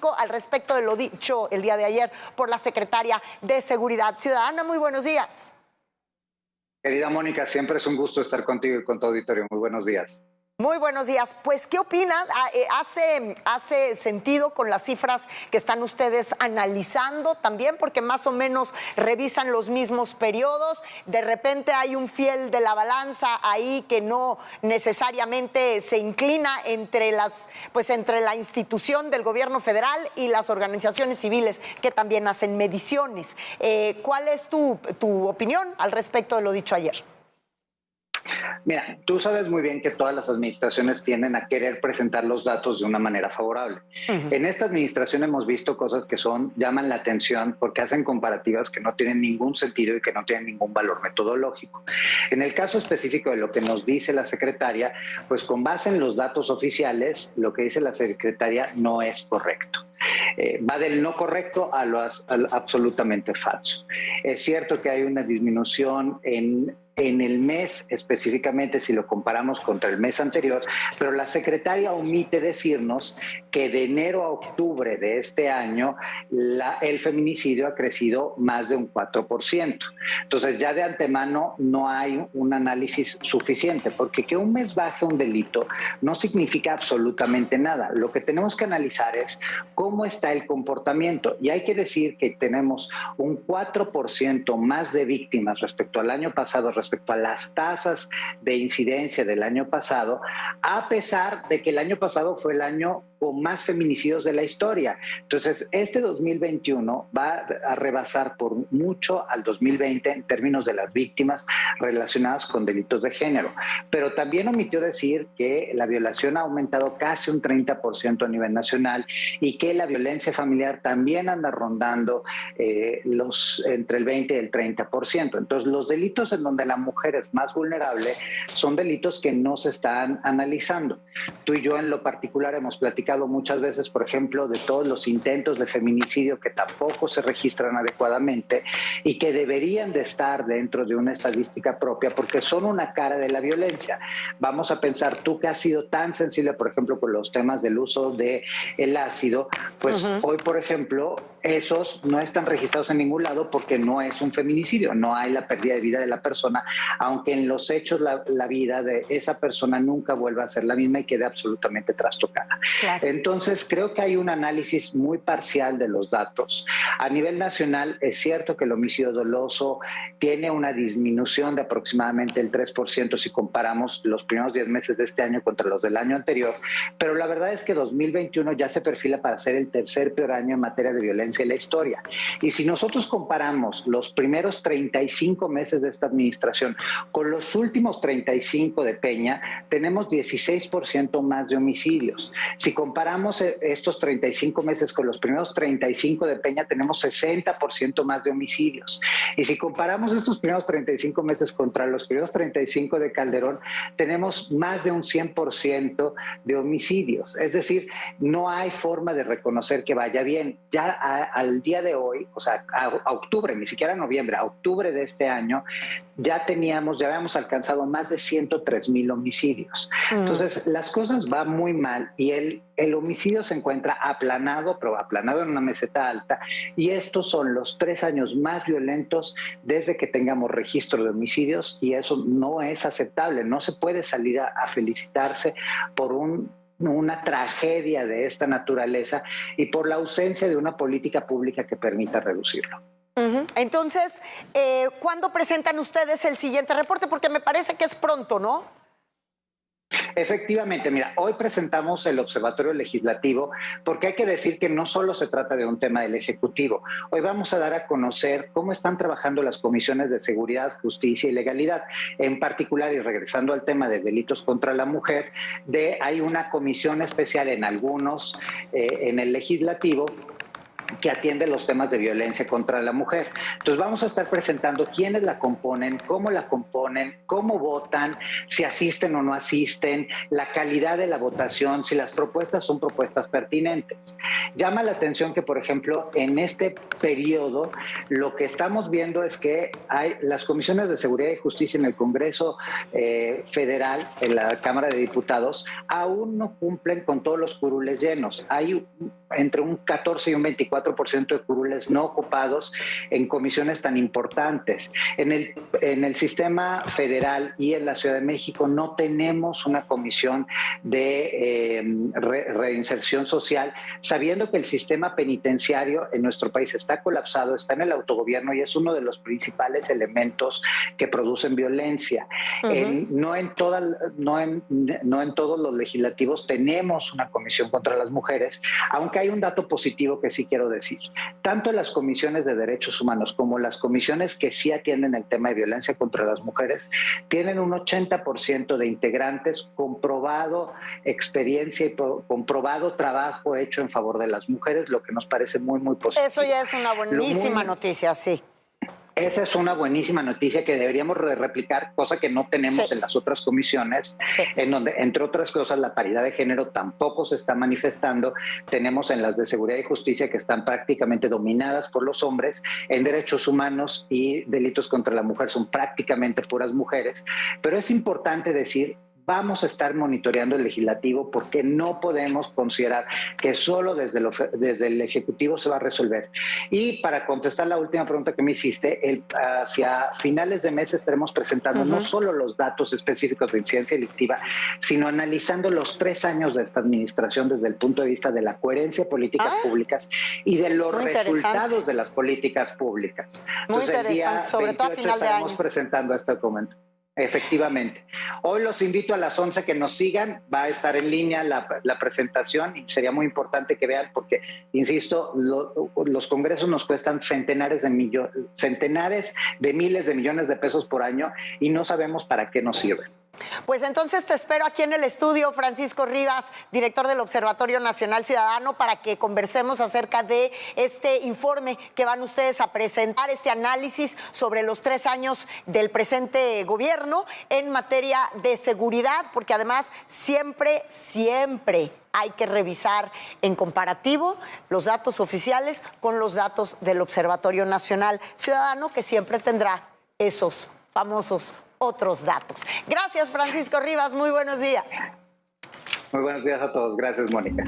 México al respecto de lo dicho el día de ayer por la secretaria de Seguridad Ciudadana. Muy buenos días. Querida Mónica, siempre es un gusto estar contigo y con tu auditorio. Muy buenos días. Muy buenos días. Pues, ¿qué opinan? ¿Hace sentido con las cifras que están ustedes analizando también? Porque más o menos revisan los mismos periodos. De repente hay un fiel de la balanza ahí que no necesariamente se inclina entre la institución del gobierno federal y las organizaciones civiles que también hacen mediciones. ¿Cuál es tu opinión al respecto de lo dicho ayer? Mira, tú sabes muy bien que todas las administraciones tienden a querer presentar los datos de una manera favorable. En esta administración hemos visto cosas que llaman la atención porque hacen comparativas que no tienen ningún sentido y que no tienen ningún valor metodológico. En el caso específico de lo que nos dice la secretaria, pues con base en los datos oficiales, lo que dice la secretaria no es correcto. Va del no correcto al absolutamente falso. Es cierto que hay una disminución en el mes específicamente si lo comparamos contra el mes anterior, pero la secretaria omite decirnos que de enero a octubre de este año el feminicidio ha crecido más de un 4%. Entonces ya de antemano no hay un análisis suficiente, porque que un mes baje un delito no significa absolutamente nada. Lo que tenemos que analizar es cómo está el comportamiento, y hay que decir que tenemos un 4% más de víctimas respecto al año pasado, respecto a las tasas de incidencia del año pasado, a pesar de que el año pasado fue el año con más feminicidios de la historia. Entonces, este 2021 va a rebasar por mucho al 2020 en términos de las víctimas relacionadas con delitos de género. Pero también omitió decir que la violación ha aumentado casi un 30% a nivel nacional y que la violencia familiar también anda rondando entre el 20 y el 30%. Entonces, los delitos en donde la mujer es más vulnerable son delitos que no se están analizando. Tú y yo en lo particular hemos platicado muchas veces, por ejemplo, de todos los intentos de feminicidio que tampoco se registran adecuadamente y que deberían de estar dentro de una estadística propia porque son una cara de la violencia. Vamos a pensar, tú que has sido tan sensible, por ejemplo, con los temas del uso del ácido, pues hoy, por ejemplo, esos no están registrados en ningún lado porque no es un feminicidio, no hay la pérdida de vida de la persona, aunque en los hechos la vida de esa persona nunca vuelva a ser la misma y quede absolutamente trastocada. Claro. Entonces, creo que hay un análisis muy parcial de los datos. A nivel nacional, es cierto que el homicidio doloso tiene una disminución de aproximadamente el 3% si comparamos los primeros 10 meses de este año contra los del año anterior, pero la verdad es que 2021 ya se perfila para ser el tercer peor año en materia de violencia en la historia. Y si nosotros comparamos los primeros 35 meses de esta administración con los últimos 35 de Peña, tenemos 16% más de homicidios. Si comparamos estos 35 meses con los primeros 35 de Peña, tenemos 60% más de homicidios. Y si comparamos estos primeros 35 meses contra los primeros 35 de Calderón, tenemos más de un 100% de homicidios. Es decir, no hay forma de reconocer que vaya bien. Ya al día de hoy, o sea, a octubre, ni siquiera a noviembre, a octubre de este año, ya habíamos alcanzado más de 103,000 homicidios. Entonces, las cosas van muy mal y el homicidio se encuentra aplanado, pero aplanado en una meseta alta, y estos son los 3 años más violentos desde que tengamos registro de homicidios, y eso no es aceptable. No se puede salir a felicitarse por una tragedia de esta naturaleza y por la ausencia de una política pública que permita reducirlo. Entonces, ¿cuándo presentan ustedes el siguiente reporte? Porque me parece que es pronto, ¿no? Efectivamente, mira, hoy presentamos el Observatorio Legislativo porque hay que decir que no solo se trata de un tema del Ejecutivo. Hoy vamos a dar a conocer cómo están trabajando las comisiones de seguridad, justicia y legalidad. En particular, y regresando al tema de delitos contra la mujer, hay una comisión especial en algunos, en el Legislativo, que atiende los temas de violencia contra la mujer. Entonces vamos a estar presentando quiénes la componen, cómo votan, si asisten o no asisten, la calidad de la votación, si las propuestas son propuestas pertinentes. Llama la atención que, por ejemplo, en este periodo lo que estamos viendo es que hay las comisiones de Seguridad y Justicia en el Congreso Federal, en la Cámara de Diputados, aún no cumplen con todos los curules llenos. Hay entre un 14 y un 24% de curules no ocupados en comisiones tan importantes. En el sistema federal y en la Ciudad de México no tenemos una comisión de reinserción social, sabiendo que el sistema penitenciario en nuestro país está colapsado, está en el autogobierno y es uno de los principales elementos que producen violencia. No en todos los legislativos tenemos una comisión contra las mujeres, aunque hay un dato positivo que sí quiero decir. Tanto las comisiones de derechos humanos como las comisiones que sí atienden el tema de violencia contra las mujeres tienen un 80% de integrantes, comprobado experiencia y comprobado trabajo hecho en favor de las mujeres, lo que nos parece muy, muy positivo. Eso ya es una buenísima noticia, sí. Esa es una buenísima noticia que deberíamos replicar, cosa que no tenemos en las otras comisiones, en donde, entre otras cosas, la paridad de género tampoco se está manifestando. Tenemos en las de Seguridad y Justicia que están prácticamente dominadas por los hombres. En derechos humanos y delitos contra la mujer son prácticamente puras mujeres. Pero es importante decir, vamos a estar monitoreando el legislativo porque no podemos considerar que solo desde el Ejecutivo se va a resolver. Y para contestar la última pregunta que me hiciste, hacia finales de mes estaremos presentando no solo los datos específicos de incidencia delictiva, sino analizando los 3 años de esta administración desde el punto de vista de la coherencia de políticas públicas y de los resultados de las políticas públicas. Muy Entonces, interesante, sobre todo a final de año. Estaremos presentando este documento. Efectivamente. Hoy los invito a las 11 que nos sigan. Va a estar en línea la presentación y sería muy importante que vean porque, insisto, los congresos nos cuestan centenares de miles de millones de pesos por año y no sabemos para qué nos sirven. Pues entonces te espero aquí en el estudio, Francisco Rivas, director del Observatorio Nacional Ciudadano, para que conversemos acerca de este informe que van ustedes a presentar, este análisis sobre los 3 años del presente gobierno en materia de seguridad, porque además siempre hay que revisar en comparativo los datos oficiales con los datos del Observatorio Nacional Ciudadano, que siempre tendrá esos famosos otros datos. Gracias, Francisco Rivas. Muy buenos días. Muy buenos días a todos. Gracias, Mónica.